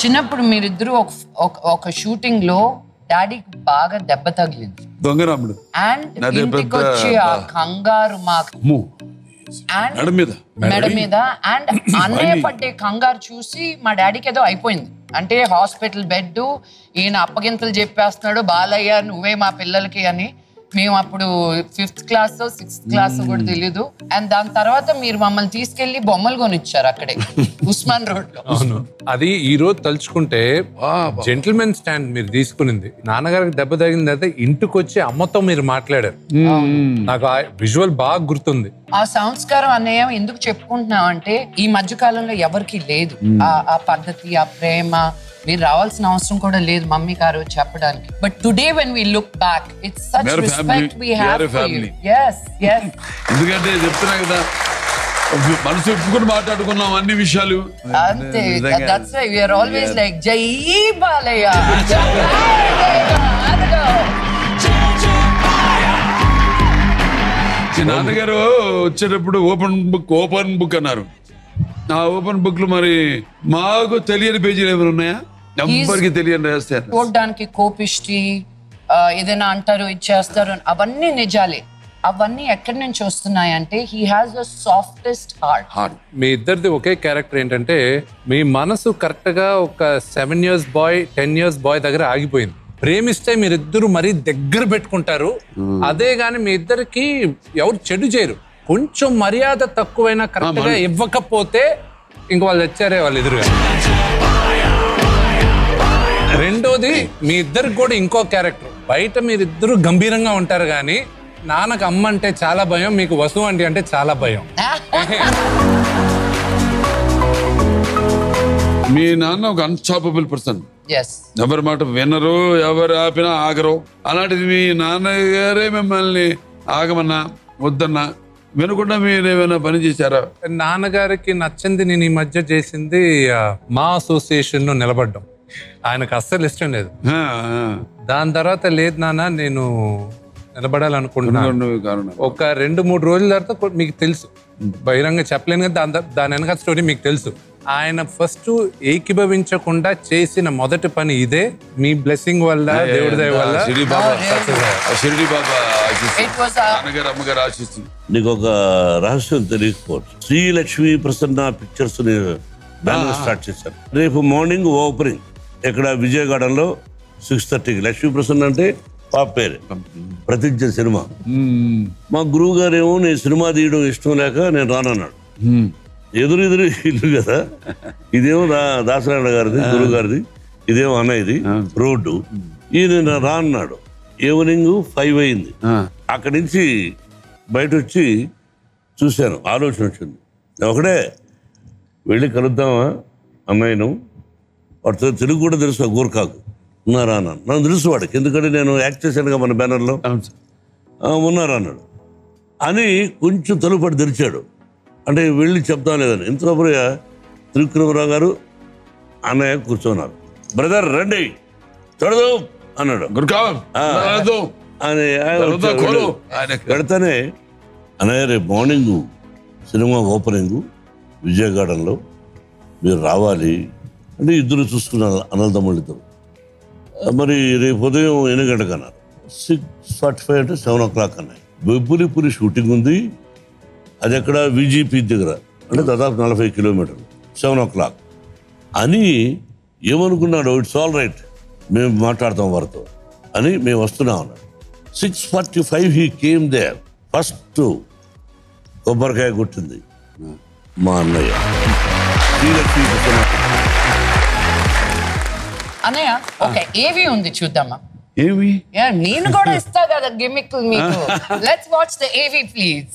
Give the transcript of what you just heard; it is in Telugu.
చిన్నప్పుడు మీరిద్దరు ఒక షూటింగ్ లో డాడీకి బాగా దెబ్బ తగిలింది దొంగరాముడు అండ్ ఇంటికి వచ్చి ఆ కంగారు మాకు మెడ మీద అండ్ అన్నయ్య పడ్డే కంగారు చూసి మా డాడీకి ఏదో అయిపోయింది అంటే హాస్పిటల్ బెడ్ ఈయన అప్పగింతలు చెప్పేస్తున్నాడు బాలయ్య నువ్వే మా పిల్లలకి అని మేము అప్పుడు 5th క్లాస్ 6th క్లాస్ కూడా తెలీదు అండ్ దాని తర్వాత మీరు మమ్మల్ని తీసుకెళ్లి బొమ్మలు కొనిచ్చారు అక్కడే ఉస్మాన్ రోడ్ లో. అది ఈ రోజు తలుచుకుంటే జెంటిల్మెన్ స్టాండ్ మీరు తీసుకునింది నాన్నగారికి దెబ్బ తగిలింది అయితే ఇంటికి వచ్చి అమ్మతో మీరు మాట్లాడారు. నాకు ఆ విజువల్ బాగా గుర్తుంది. ఆ సంస్కారం అన్నయ్య ఎందుకు చెప్పుకుంటున్నాం అంటే ఈ మధ్య కాలంలో ఎవరికి లేదు ఆ పద్ధతి ఆ ప్రేమ. మీరు రావాల్సిన అవసరం కూడా లేదు మమ్మీ గారు చెప్పడానికి. But today when we look back it's such respect we have for you. yes yes ఎందుకంటే చెప్తున్నా కదా మనసు ఒప్పుకొని మాట్లాడుకున్నాం అన్ని విషయాలు అంతే. That's why we are always like జై బాలయ్య. నాన్నగారు వచ్చేటప్పుడు ఓపెన్ బుక్ అన్నారు. ఆ ఓపెన్ బుక్ లో మరి మాకు తెలియని పేజీలు ఏమైనా ఉన్నాయా? ఎవ్వరికి తెలియని రాస్తారు. చూడడానికి కోపిష్టి ఏదైనా అంటారు ఇచ్చేస్తారు అవన్నీ నిజాలే. అవన్నీ ఎక్కడి నుంచి వస్తున్నాయి అంటే he has the softest heart. మీ ఇద్దరిది ఒకే క్యారెక్టర్ ఏంటంటే మీ మనసు కరెక్ట్ గా ఒక 7 years బాయ్ 10 years బాయ్ దగ్గర ఆగిపోయింది. ప్రేమిస్తే మీరిద్దరు మరీ దగ్గర పెట్టుకుంటారు. అదే గాని మీ ఇద్దరికి ఎవరు చెడు చేయరు. కొంచెం మర్యాద తక్కువైనా కరెక్ట్ గా ఇవ్వకపోతే ఇంక వాళ్ళు తెచ్చారే వాళ్ళు ఎదురుగా. రెండోది మీ ఇద్దరికి కూడా ఇంకో క్యారెక్టర్. బయట మీరిద్దరు గంభీరంగా ఉంటారు కానీ నాన్నకు అమ్మ అంటే చాలా భయం, మీకు వసు అంటే చాలా భయం. మీ నాన్న ఒక అన్స్టాపబుల్ పర్సన్. yes ఎవరి మాట వినరు, ఎవరు ఆపినా ఆగరు. అలాంటిది మీ నాన్నగారే మిమ్మల్ని ఆగమన్నా వద్దన్నా వినకుండా మీరు ఏమైనా పని చేశారా? నాన్నగారికి నచ్చింది నేను ఈ మధ్య చేసింది మా అసోసియేషన్ లో నిలబడ్డం. ఆయనకు అస్సలు ఇష్టం లేదు. దాని తర్వాత లేదు నాన్న నేను నిలబడాలనుకుంటున్నాను. ఒక 2-3 రోజుల తర్వాత మీకు తెలుసు బహిరంగ చెప్పలేను కదా దాని వెనక స్టోరీ మీకు తెలుసు. ఆయన ఫస్ట్ ఏకీభవించకుండా చేసిన మొదటి పని ఇదే. మీ బ్లెస్సింగ్ వల్ల దేవుడి దయ వల్ల నీకు ఒక రహస్యం తెలియకపోవచ్చు. Sri Lakshmi Prasanna pictures banner start చేశాను. రేపు మార్నింగ్ ఓపెనింగ్ ఇక్కడ విజయగార్డెన్లో 6:30కి. లక్ష్మీ ప్రసన్న అంటే పాప పేరు. ప్రతిజ్ఞ సినిమా. మా గురువు గారేమో నేను సినిమా తీయడం ఇష్టం లేక నేను రానన్నాడు. ఎదురు ఇల్లు కదా, ఇదేమో దాసనారాయణ గారిది గురువు గారిది, ఇదేమో అన్నయ్యది రోడ్డు. ఈయన రా అన్నాడు. ఈవినింగ్ 5 అయింది. అక్కడి నుంచి బయట వచ్చి చూశాను, ఆలోచన వచ్చింది. ఒకడే వెళ్ళి కలుద్దామా అన్నయ్యను, వాడితో తెలుగు కూడా తెలుసు గోర్ఖాకు ఉన్నారా అన్నాను. నాకు తెలుసు వాడికి, ఎందుకంటే నేను యాక్ట్ చేశానుగా మన బ్యానర్లో. ఉన్నారా అన్నాడు అని కొంచెం తలుపడి తెరిచాడు. అంటే వెళ్ళి చెప్తాం లేదని. ఇంతలోపల త్రివిక్రమరావు గారు అన్నయ్య కూర్చున్నారు. బ్రదర్ రండి చూడదు అన్నాడు. అని పెడితేనే అన్నయ్య రేపు మార్నింగ్ సినిమా ఓపెనింగ్ విజయగార్డెన్లో మీరు రావాలి అంటే ఇద్దరు చూసుకున్నారు అన్నదమ్ముళ్ళు ఇద్దరు. మరి రేపు ఉదయం 8 గంటలకు అన్నారు. 6:45 అంటే 7 o'clock అన్నాయి. బెబ్బులిపురి షూటింగ్ ఉంది. అది ఎక్కడ విజీపీ దగ్గర, అంటే దాదాపు 40 కిలోమీటర్లు. 7 o'clock అని ఏమనుకున్నాడు, ఇట్స్ ఆల్ రైట్ మేము మాట్లాడతాం వారితో అని మేము వస్తున్నాం అన్నాడు. 6:45 హీ కేమ్ దేర్. ఫస్ట్ కొబ్బరికాయ కొట్టింది మా అన్నయ్య. అన్నయ్య ఓకే ఏవి ఉంది చూద్దామా? ఏవి? నేను కూడా ఇస్తా కదా గిమిక్ మీకు. లెట్స్ వాచ్ ద ఏవి ప్లీజ్.